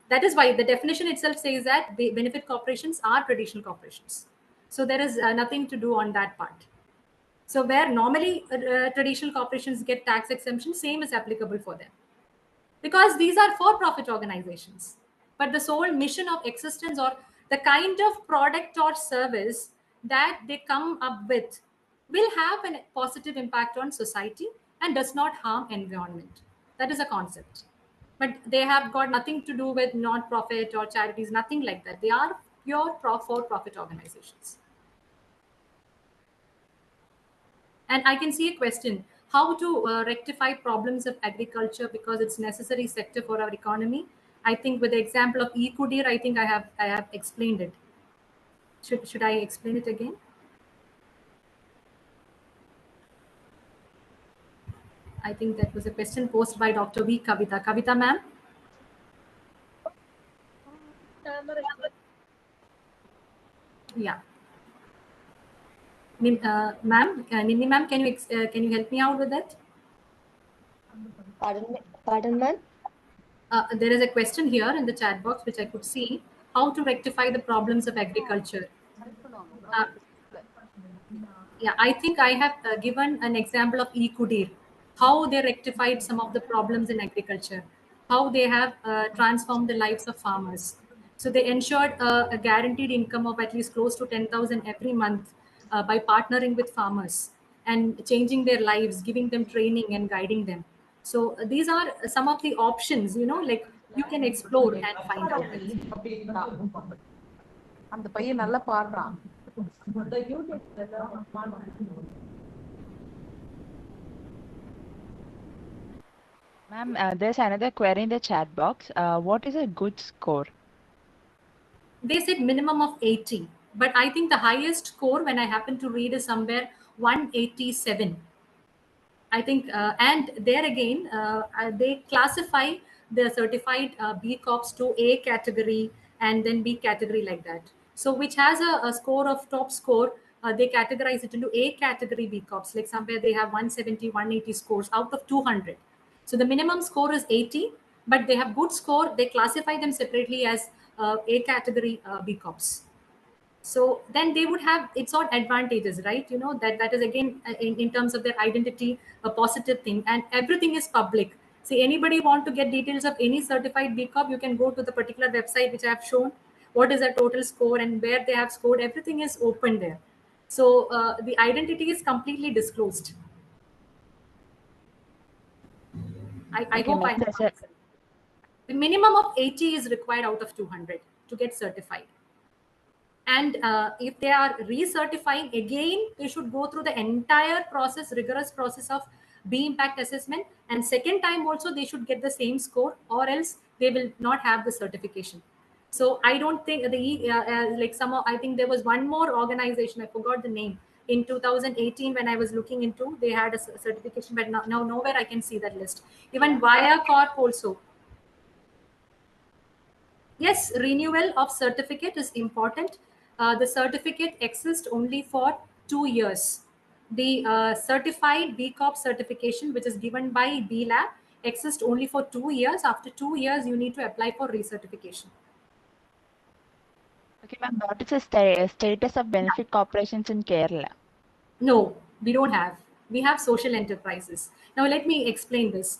that is why the definition itself says that the benefit corporations are traditional corporations. So there is nothing to do on that part. So where normally traditional corporations get tax exemption, same is applicable for them, because these are for-profit organizations. But the sole mission of existence or the kind of product or service that they come up with will have a positive impact on society and does not harm environment. That is a concept. But they have got nothing to do with non-profit or charities, nothing like that. They are pure for-profit organizations. And I can see a question, how to rectify problems of agriculture because it's necessary sector for our economy. I think with the example of Ecodeer, I think I have explained it. Should I explain it again? I think that was a question posed by Dr. V. Kavita. Kavita, ma'am? Yeah. Ma'am, Nini ma'am, can you help me out with that? Pardon, ma'am? There is a question here in the chat box which I could see, how to rectify the problems of agriculture. Uh, Yeah, I think I have given an example of Ecodeer, how they rectified some of the problems in agriculture, how they have transformed the lives of farmers. So they ensured a guaranteed income of at least close to 10,000 every month by partnering with farmers and changing their lives, giving them training and guiding them. So these are some of the options, like you can explore and find out it. அந்த பையன் நல்லா பாடுறான். Ma'am, there's another query in the chat box. What is a good score? They said minimum of 80, but I think the highest score when I happen to read is somewhere 187. I think, and there again, they classify the certified B Corps to A category and then B category like that. So which has a score of top score, they categorize it into A category B Corps. Like somewhere they have 170, 180 scores out of 200. So the minimum score is 80, but they have good score. They classify them separately as A category B Corps. So then they would have its own advantages, right? That is again in terms of their identity a positive thing, and everything is public. See, anybody want to get details of any certified B Corp, you can go to the particular website which I have shown, what is their total score and where they have scored. Everything is open there. So the identity is completely disclosed. I Okay, hope I ma'am. have answered. The minimum of 80 is required out of 200 to get certified. And if they are recertifying again, they should go through the entire process, rigorous process of B impact assessment. And second time also they should get the same score, or else they will not have the certification. So I don't think like I think there was one more organization, I forgot the name, in 2018 when I was looking into, they had a certification, but now nowhere I can see that list. Even Viacorp also. Yes, renewal of certificate is important. The certificate exists only for 2 years. The certified B Corp certification, which is given by B Lab, exists only for 2 years. After 2 years, you need to apply for recertification. Okay, ma'am. What is the status of benefit corporations in Kerala? No, we don't have. We have social enterprises. Now, let me explain this.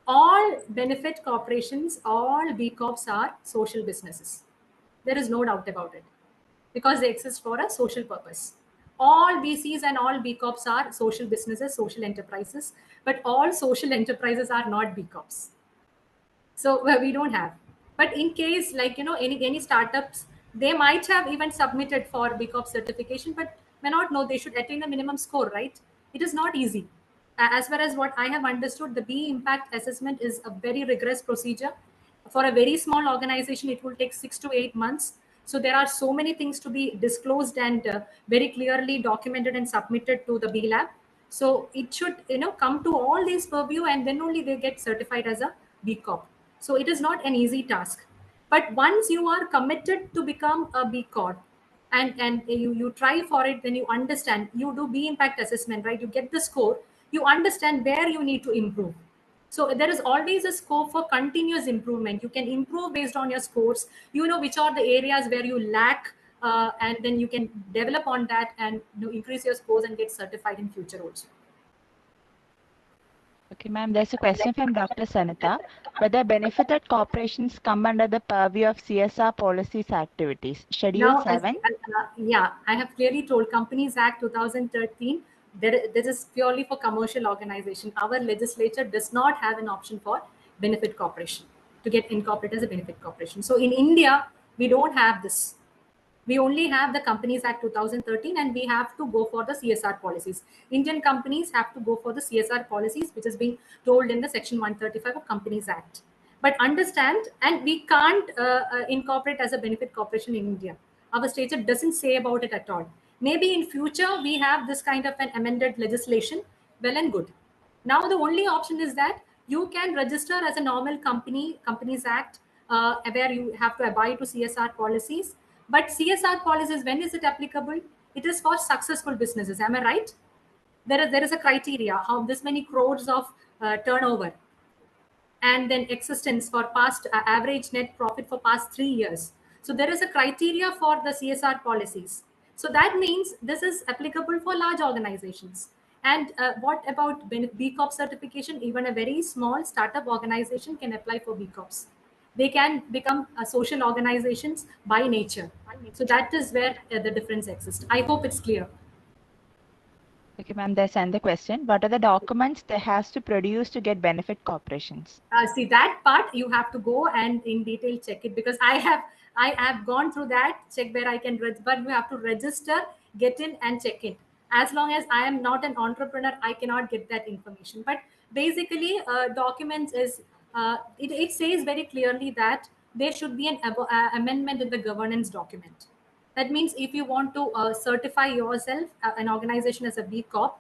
All benefit corporations, all B Corps are social businesses. There is no doubt about it, because they exist for a social purpose. All BCs and all B Corps are social businesses, social enterprises, but all social enterprises are not B Corps. So we don't have. But in case like any startups, they might have even submitted for B Corp certification, but may not know they should attain a minimum score, right? It is not easy. As far as what I have understood, the B impact assessment is a very rigorous procedure. For a very small organization, it will take 6 to 8 months. So there are so many things to be disclosed and very clearly documented and submitted to the B Lab. So it should come to all these purview, and then only they get certified as a B Corp. So it is not an easy task. But once you are committed to become a B Corp, and you try for it, then you understand, you do B impact assessment, right? You get the score, you understand where you need to improve. So there is always a scope for continuous improvement. You can improve based on your scores. You know which are the areas where you lack, and then you can develop on that and increase your scores and get certified in future also. Okay, ma'am, there's a question from Dr. Sanita. Whether benefited corporations come under the purview of CSR policies activities. Schedule Now, 7. yeah, I have clearly told Companies Act 2013, this is purely for commercial organization. Our legislature does not have an option for benefit corporation to get incorporated as a benefit corporation. So in India, we don't have this. We only have the Companies Act 2013, and we have to go for the CSR policies. Indian companies have to go for the CSR policies, which is being told in the Section 135 of Companies Act. But understand, and we can't incorporate as a benefit corporation in India. Our statute doesn't say about it at all. Maybe in future we have this kind of an amended legislation, well and good. Now the only option is that you can register as a normal company, Companies Act, where you have to abide to CSR policies. But CSR policies, when is it applicable? It is for successful businesses. Am I right? There is a criteria, how this many crores of turnover, and then existence for past average net profit for past 3 years. So there is a criteria for the CSR policies. So that means this is applicable for large organizations. And what about B Corp certification? Even a very small startup organization can apply for B Corps. They can become social organizations by nature. So that is where the difference exists. I hope it's clear. Okay, ma'am, there's another question. What are the documents they has to produce to get benefit corporations? See, that part you have to go and in detail check it, because I have gone through that check where I can but you have to register, get in and check in. As long as I am not an entrepreneur, I cannot get that information. But basically documents is it says very clearly that there should be an amendment in the governance document. That means if you want to certify yourself, an organization as a B Corp,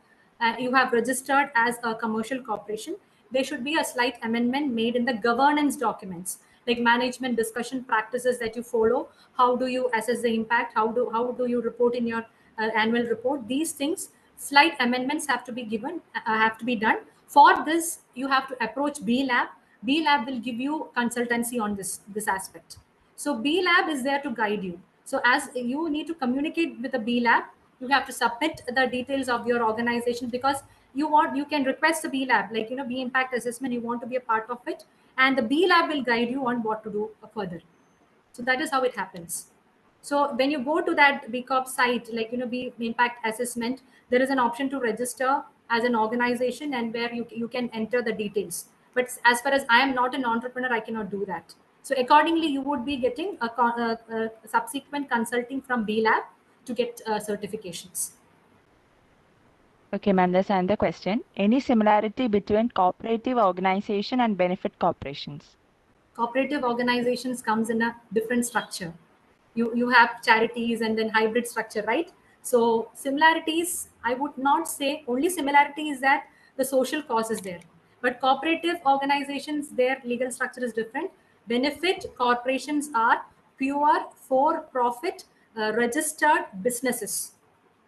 you have registered as a commercial corporation, there should be a slight amendment made in the governance documents, like management discussion practices that you follow. How do you assess the impact? How do you report in your annual report? These things, slight amendments have to be given, have to be done. For this, you have to approach B Lab. B Lab will give you consultancy on this aspect. So B Lab is there to guide you. So as you need to communicate with the B Lab, you have to submit the details of your organization, because you can request the B Lab, like B impact assessment, you want to be a part of it, and the B Lab will guide you on what to do further. So that is how it happens. So when you go to that B Corp site, like B impact assessment, there is an option to register as an organization, and where you can enter the details. But as far as I am not an entrepreneur, I cannot do that. So accordingly, you would be getting a subsequent consulting from B Lab to get certifications. Okay, ma'am, there's another question. Any similarity between cooperative organization and benefit corporations? Cooperative organizations comes in a different structure. You have charities and then hybrid structure, right? So similarities, I would not say. Only similarity is that the social cause is there. But cooperative organizations, their legal structure is different. Benefit corporations are pure for profit registered businesses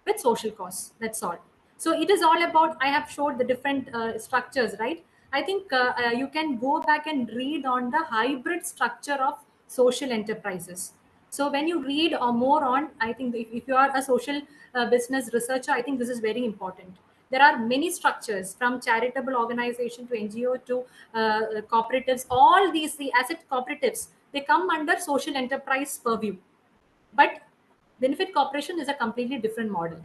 with social cause. That's all. So it is all about, I have showed the different structures, right? I think you can go back and read on the hybrid structure of social enterprises. So when you read or more on, I think if you are a social business researcher, I think this is very important. There are many structures, from charitable organization to NGO to cooperatives. All these, the asset cooperatives, they come under social enterprise purview. But benefit corporation is a completely different model.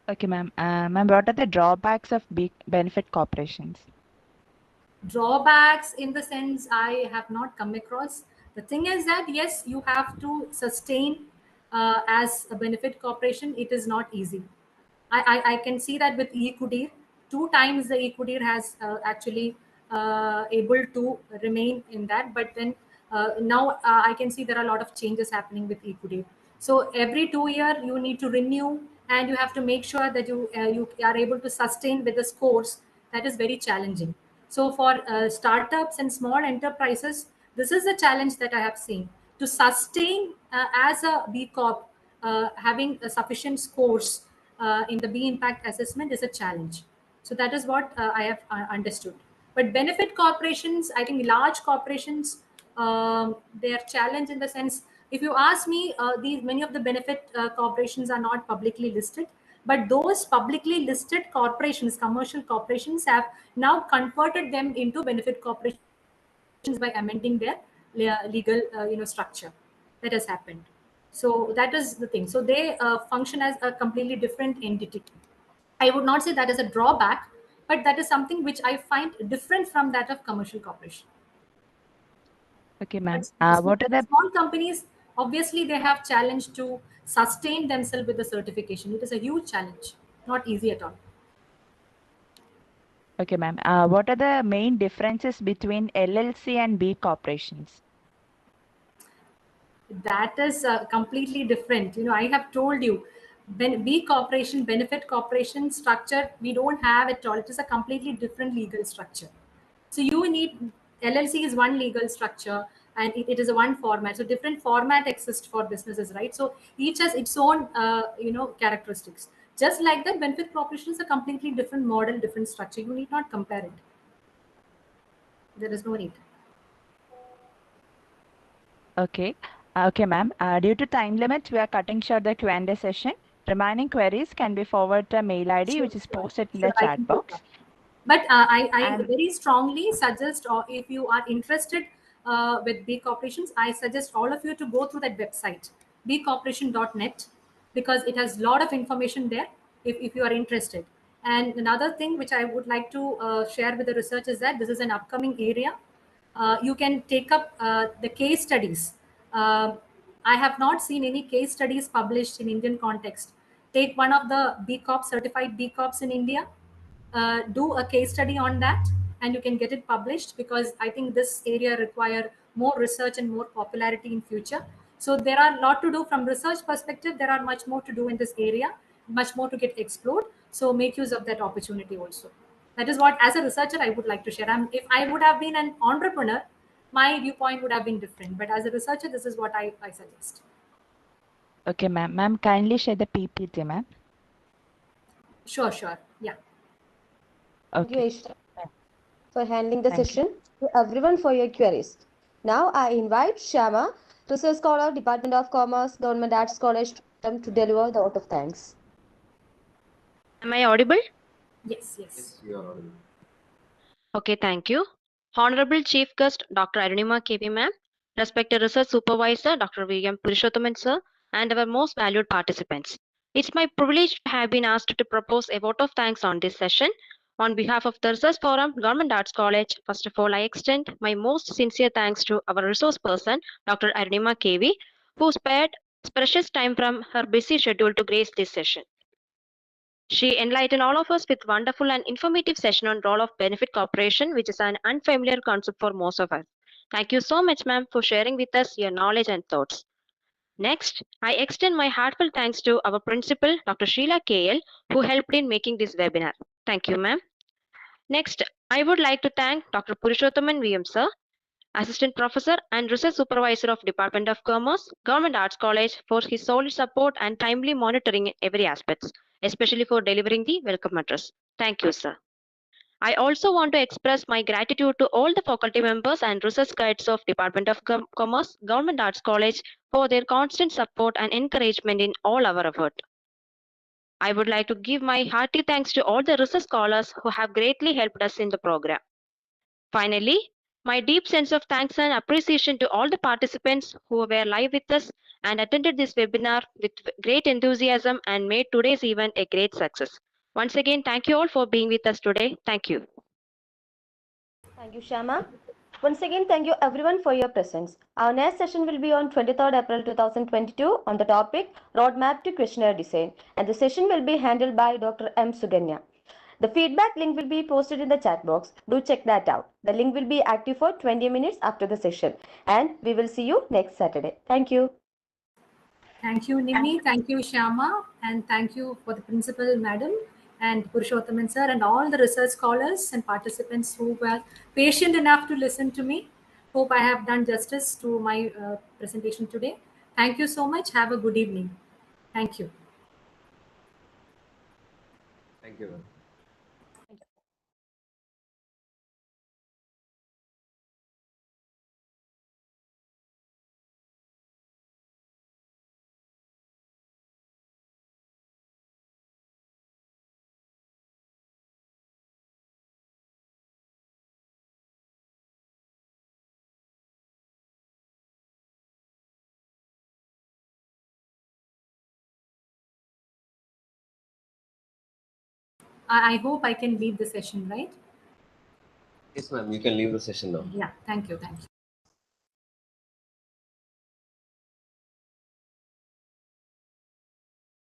Okay, ma'am. Ma'am, what are the drawbacks of benefit corporations? Drawbacks in the sense I have not come across. The thing is that yes, you have to sustain as a benefit corporation. It is not easy. I can see that with eQudir, two times the eQudir has actually able to remain in that, but then now I can see there are a lot of changes happening with eQudir. So every 2 year you need to renew, and you have to make sure that you are able to sustain with the scores. That is very challenging. So for startups and small enterprises, this is a challenge that I have seen to sustain as a B Corp. Having a sufficient scores in the B impact assessment is a challenge. So that is what I have understood. But benefit corporations, I think large corporations, their challenge in the sense, if you ask me, these many of the benefit corporations are not publicly listed, but those publicly listed corporations, commercial corporations, have now converted them into benefit corporations by amending their legal structure. That has happened. So that is the thing. So they function as a completely different entity. I would not say that is a drawback, but that is something which I find different from that of commercial corporation. Okay, ma'am. But What are the small companies, obviously, they have challenge to sustain themselves with the certification. It is a huge challenge, not easy at all. Okay, ma'am. What are the main differences between LLC and B corporations? That is completely different. I have told you, B corporation, benefit corporation structure, we don't have at all. It is a completely different legal structure. So you need, LLC is one legal structure, and it is a one format. So different format exist for businesses, right? So each has its own characteristics. Just like that, benefit corporation is a completely different model, different structure. You need not compare it. There is no need. Okay. Okay, ma'am. Due to time limit, we are cutting short the Q&A session. Remaining queries can be forwarded to mail ID, Sure, which is sure, posted in the sure. I chat can take box. that. But I And very strongly suggest, or if you are interested with B Corporations, I suggest all of you to go through that website, bcorporation.net, because it has a lot of information there if you are interested. And another thing which I would like to share with the research is that this is an upcoming area. You can take up the case studies. I have not seen any case studies published in Indian context. Take one of the B Corp certified B Corps in India, do a case study on that, and you can get it published, because I think this area require more research and more popularity in future. So there are a lot to do from research perspective. There are much more to do in this area, much more to get explored. So make use of that opportunity also. That is what, as a researcher, I would like to share. If I would have been an entrepreneur, my viewpoint would have been different. But as a researcher, this is what I suggest. okay, ma'am. Ma'am, kindly share the PPT, ma'am. Sure, sure. Yeah. Thank you, Okay. Aisha, for handling the Thank you. session, to everyone for your queries. Now I invite Shama, Research Scholar, Department of Commerce, Government Arts College, to deliver the vote of thanks. Am I audible? Yes, yes. Yes, you are audible. Okay, thank you. Honorable Chief Guest Dr. Arunima KP ma'am, respected Research Supervisor Dr. V.M. Purushothaman sir, and our most valued participants. It's my privilege to have been asked to propose a vote of thanks on this session. On behalf of the Research Forum, Government Arts College, first of all, I extend my most sincere thanks to our resource person, Dr. Arunima KV, who spared precious time from her busy schedule to grace this session. She enlightened all of us with wonderful and informative session on role of benefit corporation, which is an unfamiliar concept for most of us. Thank you so much, ma'am, for sharing with us your knowledge and thoughts. Next, I extend my heartfelt thanks to our principal, Dr. Sheila KL, who helped in making this webinar. Thank you, ma'am. Next, I would like to thank Dr. Purushothaman VM, sir, Assistant Professor and Research Supervisor of Department of Commerce, Government Arts College, for his solid support and timely monitoring in every aspect, especially for delivering the welcome address. Thank you, sir. I also want to express my gratitude to all the faculty members and research guides of Department of Commerce, Government Arts College for their constant support and encouragement in all our effort. I would like to give my hearty thanks to all the research scholars who have greatly helped us in the program. Finally, my deep sense of thanks and appreciation to all the participants who were live with us and attended this webinar with great enthusiasm and made today's event a great success. Once again, thank you all for being with us today. Thank you. Thank you, Shama. Once again, thank you everyone for your presence. Our next session will be on 23rd April 2022 on the topic Roadmap to Questionnaire Design, and the session will be handled by Dr. M. Suganya. The feedback link will be posted in the chat box. Do check that out. The link will be active for 20 minutes after the session, and we will see you next Saturday. Thank you. Thank you, Nimi. Thank you, Shyama. And thank you for the principal, madam, and Purushothaman sir, and all the research scholars and participants who were patient enough to listen to me. Hope I have done justice to my presentation today. Thank you so much. Have a good evening. Thank you. Thank you, ma'am. I hope I can leave the session, right? Yes, ma'am. You can leave the session now. Yeah. Thank you. Thank you.